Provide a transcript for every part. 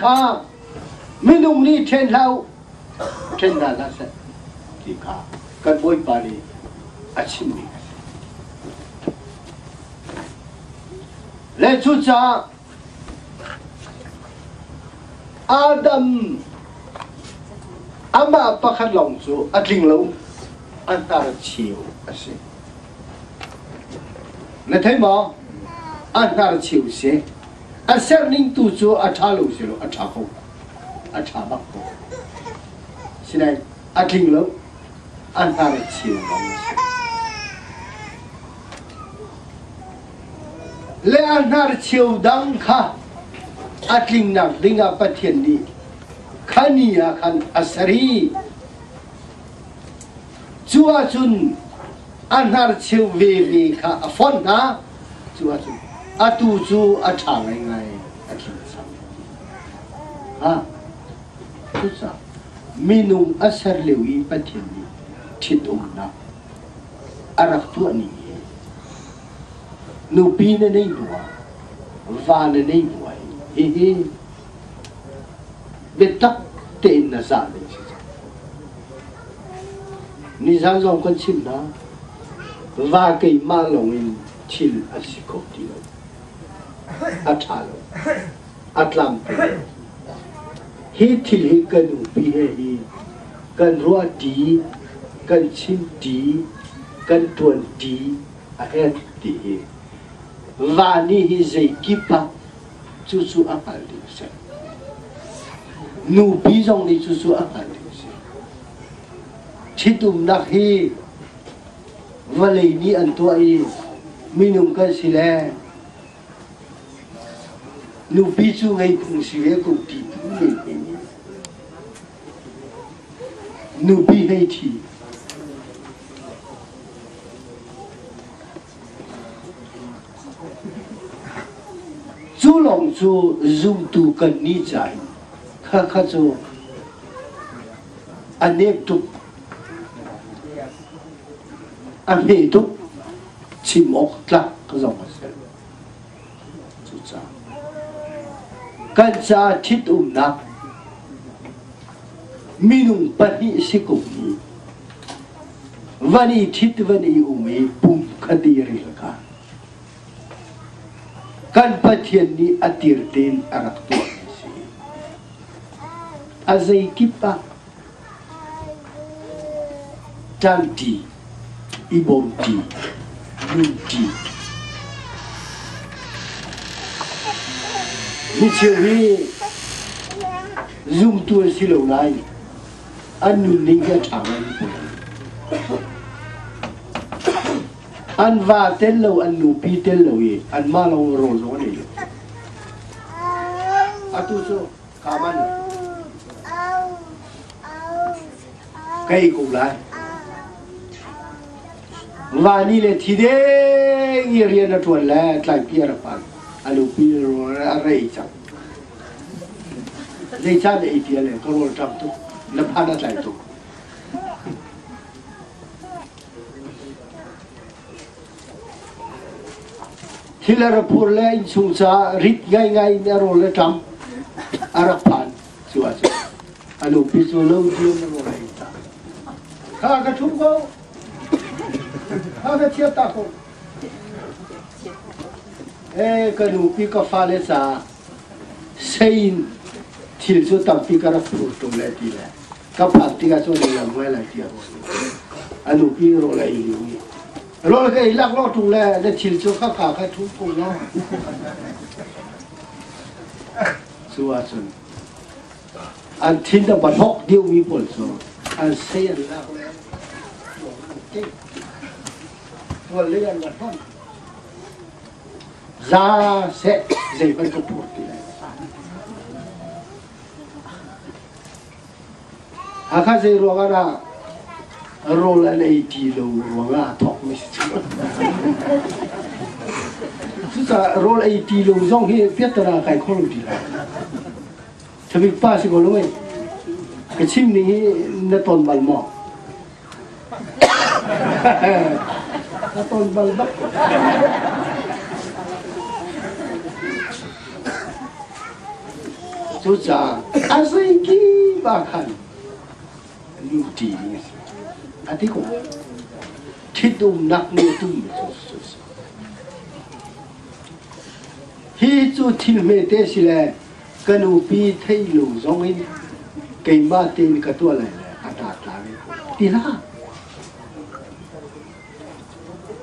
kha minung ni then lau then da la sa ti kha kan boi pa ni achim ni le chu cha Adam ama pakhat long chu atling lo an tar chiu ase na thai mo an tar chiu se a ser ning tu chu a tha lo se lo a tha ko a tha ba ko sinai atling lo an tar chiu long se le an tar chiu dang kha atling nak dinga pathian ni khania khan asari chua chun anar chiu ve kha afon na chua chun atu chu atha ngai ngai athin sam ha chu sa minung asar lewi pathian ni thit na arak tu ani nu pi na nei bua va na nei bua he betak te na sa le ni sang dòng con chim đó và cái ma lòng in chil asiko ti lo athalo atlam hi thil hi kan pi hi kan ro ti kan chim ti kan tuan ti a het ti và ni hi zai kipa chu chu apal di sa nu pi dòng ni chu chu apal chitum nak hi valei ni an to ai minum ka sile nu pi chu ngai phung siwe ko ti tu ni nu pi hei thi chu long chu zu tu kan ni chai kha kha chu anek tu anh hệ thúc chỉ một là cái dòng mà chú cha can cha thít nạp minung pani si cùng ni vani thít vani umi pum khadiri laka can pathian ni atir ten arak tu si azai kipa tanti ibom ti nun ti ni chewi zoom tu si lo lai an nun ning ka thang an va tel lo an nu pi tel lo ye an ma lo ro lo ni atu so kaman kai ku lai và ni le thi de irian na tuan la tlai pia ra pan alu pi ro ra rei cha rei cha de pia le ko ro tam tu la pha na tlai tu hilar pur le in sung cha rit ngai ngai na ro le tam ara pan chu a alu pi chu lo ti na ro rei ta kha ka thum ko Hãy subscribe cho kênh Ghiền Mì Gõ để không bỏ lỡ những video hấp Volian và con ra sẽ dày bên công cuộc thì này khác gì rồi ra rồi là này thì rồi là thọ mới chứ sao rồi là thì rồi trong khi biết là cái con thì là thì bị pa sẽ có lỗi cái chim này nó toàn bằng mỏ nó toàn bằng đất chú cha asai ki ba khan lu ti ni ati ko thidum nak ni tu hi chu thil me te sile kanu pi thei lu zong in ke ma tin ka tu la ata ta ti la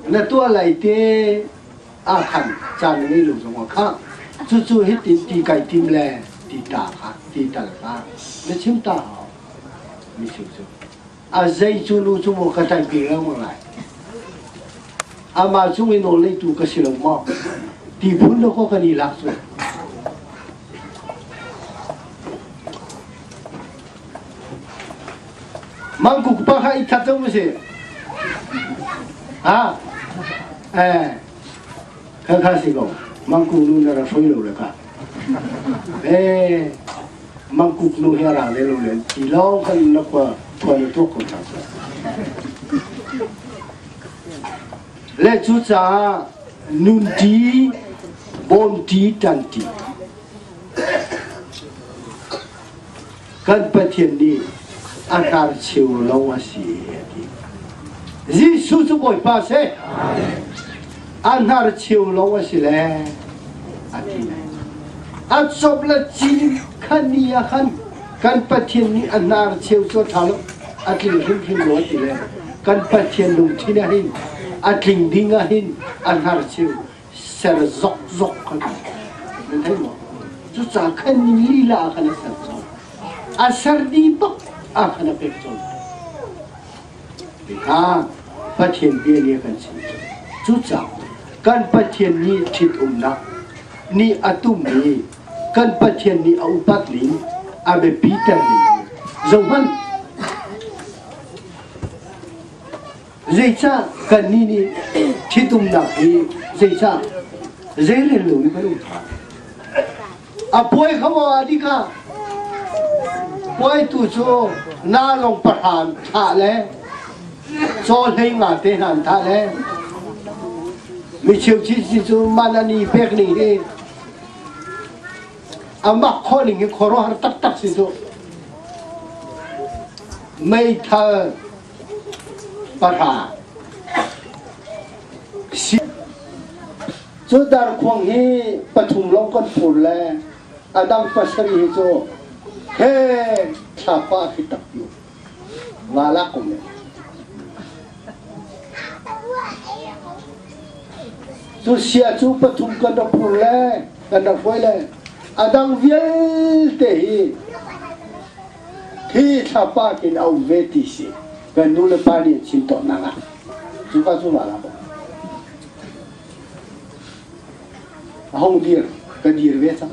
na tu la te a khan chan ni lu zong kha chu chu hi ti kai tim le ti ta kha ti ta kha le chim ta mi chu chu a zai chu lu chu mo ka tai pi la mo lai a ma chu ni no le tu ka si lo mo ti phun no ko ka ni la su mang cục ba hai thật không gì à khá khá gì không mang cục luôn là phơi lâu rồi cả mang cục luôn here là lâu lên chỉ lâu hơn nó qua qua nó tốt còn sao lẽ chú cha nun tí bon tí tan tí cần phải thiền đi anh ta chịu lâu à gì Giêsu chú bồi ba xe anh ta chịu lâu à gì lẽ anh đi này anh chụp là chín khăn đi à khăn cần phải thiền đi anh ta chịu cho thảo lắm anh linh hin nói gì lẽ cần phải thiền đúng thế này hin anh linh đi ngay hin anh ta chịu sẽ là dọc dọc khăn mình thấy không chú cha khăn đi là khăn là sao asar di bak akan pekton bika patien bia ni kan sin chu cha kan patien ni thit na ni atum ni kan patien ni au pat lin abe peter ni zoman zeicha kan ni thitum na hi zeicha zeile lu ni balu apoi khawa adika quay tu cho na long parhan thả lẽ cho lấy ngả tên hàn thả lẽ mi chiều chi cho manani bek ni đi amma khó ni khó rồi har tắc tắc cho mấy thơ parha cho dar khoang hi pathum long con phul lẽ adam pasari hi cho he chapa hitak yo wala ko me tu sia chu pathum kan da pule kan da foile adang viel te hi chapa kin au veti si kan nu le pali chin to na la chu ka chu wala ko hong dir ka dir ve sa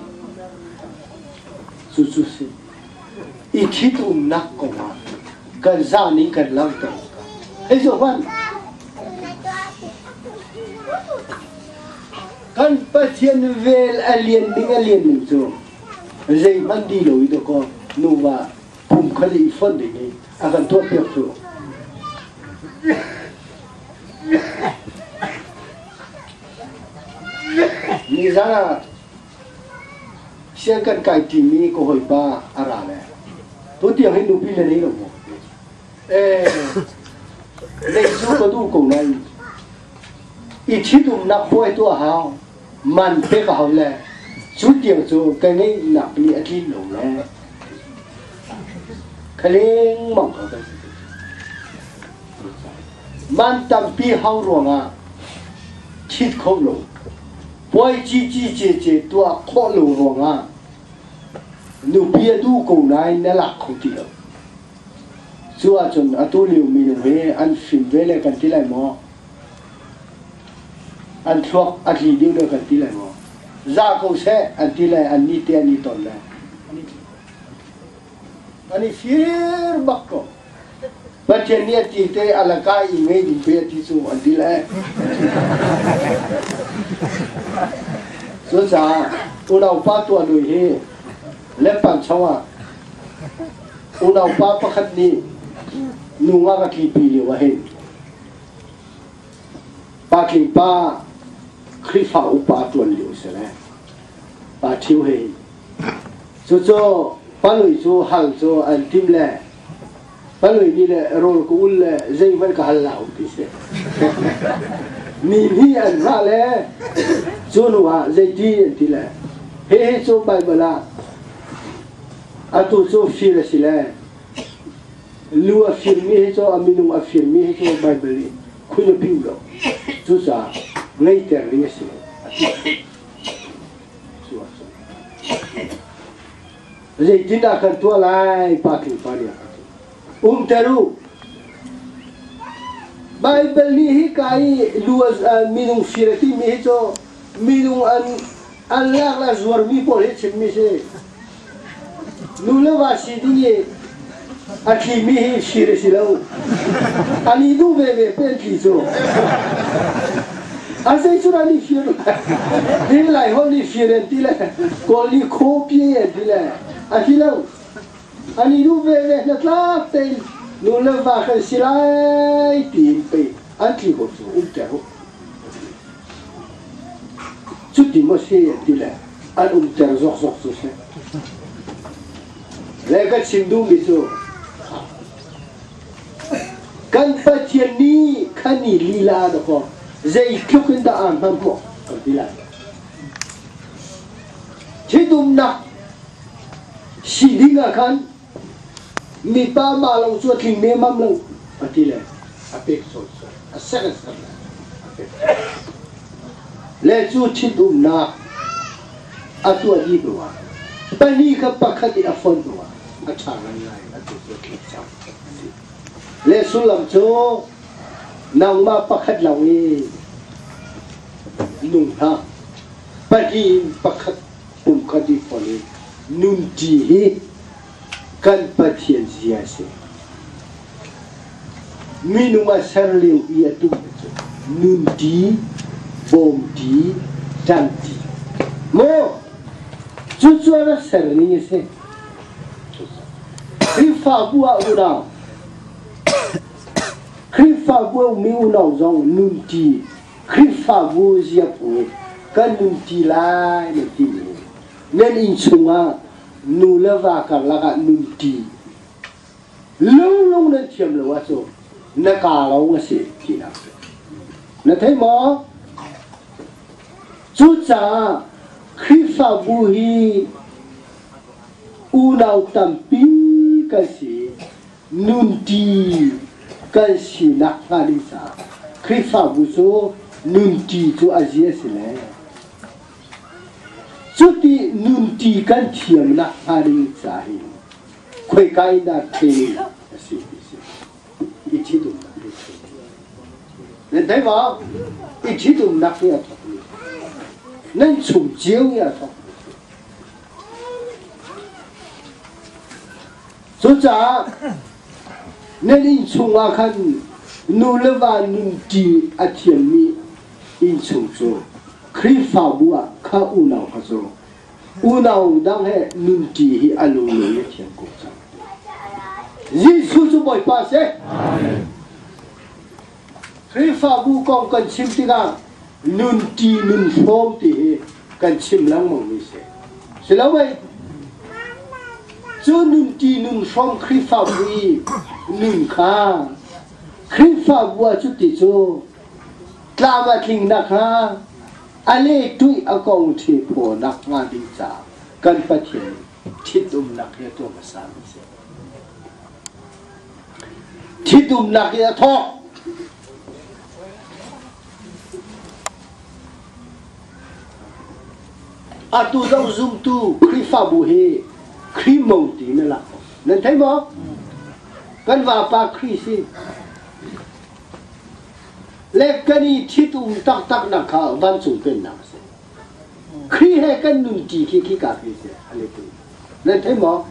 su su si ikit nak ko ma kan za ni kan lang to ai zo wan kan patien vel alien ning zo zai man di lo do ko nu wa pum khali fon de ni akan to pe zo ni za xe cần cài chỉ mi có hồi ba à ra này tôi tiền hay nụ pi lên đấy rồi đây chú có tu cổ này ít chút tụm nạp bôi tua hào man bê cả hào lẹ chú tiền chú cái này nạp đi ăn đi lẩu lẹ cái lên mỏng ở đây man tam pi hào ruộng à chít không lẩu bôi chi tua khó lẩu ruộng à nụ bia tu cổ này nó lạc không chịu được chúa chọn atu liu mình về ăn phim về lại cần tí lại mò ăn thuốc ăn gì đều được cần tí lại mò ra câu xe ăn tí lại ăn ní tiền ní tòn lại anh phía bắc co bắt chân ní tí tê ăn cái gì mấy đi về tí xuống ăn tí lại chúa cha u đâu phát tuần rồi he lẽ bản cháu à u đâu phát phát khát đi nung nga ki pili wa hen pa ki pa khri fa upa tuan liu se le pa thiu he cho ba lối cho hàng cho anh tim lệ ba lối đi lệ rồi cũng lệ dây vẫn cả lão thì sẽ mình anh ra lệ cho nó dây thì lệ hết cho bài bờ la à tu cho phi là gì lệ lu affirmi hết cho aminu affirmi hết cho bài bờ li khui nó pin rồi chú sa ngay ter đi sẽ dây tin đã cần tua lại pakin paria teru Bible ni hi kai luas minung firati mi cho minung an la zuar mi por he chen mi se nula wasi di akhi mi hi shire silau ani du be pen ki so asai chura ni fir din lai ho ni firati la ko ni copy di la akilau ani du be na tla te nula va kan silai tin pe anti ko so teru tutti mo se di la an teru zo so se lega chindu mi so kan patien ni khani lila da ko zai kyukin da an ham mo di la chidum na sidinga kan mi pa ma long chu thing me mam long ati le apek so a second le chu chidum na atu adi bwa pani ka pakhati afon bwa acha ngai atu so ki cham le sulam chu nang ma pakhat lawi nung ha pati pakhat pum khati phone nun ti hi kan patien zia se minuma sarliu ia tu nun ti bom ti tan ti mo chu na sarli se krifa bua una krifa bua mi una zong nun ti krifa bu zia pu kan nun ti lai ne ti nên in sunga nu leva ka laga nun ti long nên chiam lo waso na ka lo nga se ti na na thai mo chu cha khifa bu hi u nau tam pi ka si nun ti ka si na ka li sa khifa bu so nun ti chu azia se le Suti nunti kan tiam na hari sahi, koi kai na te si ichidum na. Nên thấy không? Ichidum na kia thôi. Nên chủng chiếu kia thôi. Số cha nên in chủng à khăn nu leva nunti atiam mi in chủng số. Khi phá bùa khá u nào khá số u nào đang hệ nung chỉ hi alo lối thiên cổ sang Giêsu bồi pa se khi phá bùa con cần chim tí gang nung ti nung phong tí cần chim lăng mong mi se lâu vậy cho nung ti nung phong khi phá bùi nung khá khi phá bùa chút tí cho làm mà kinh nạc ha ale tui akong thi pho nak nga ding cha kan pathian thidum nak ya to masam se thidum nak ya tho atu dong zum tu khi fa bu he khi mong ti na la nên thấy mo kan va pa khi si lek kani thidum tak tak na kha van chu pen na se khi he kan nun ti khi ka khi se ale tu nên thấy mo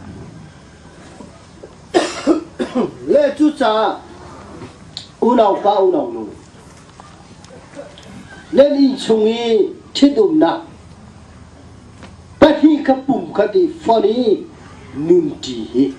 le chu cha u nào nu nên in chung yi thidum na pa hi ka pum ka ti phoni nun ti hi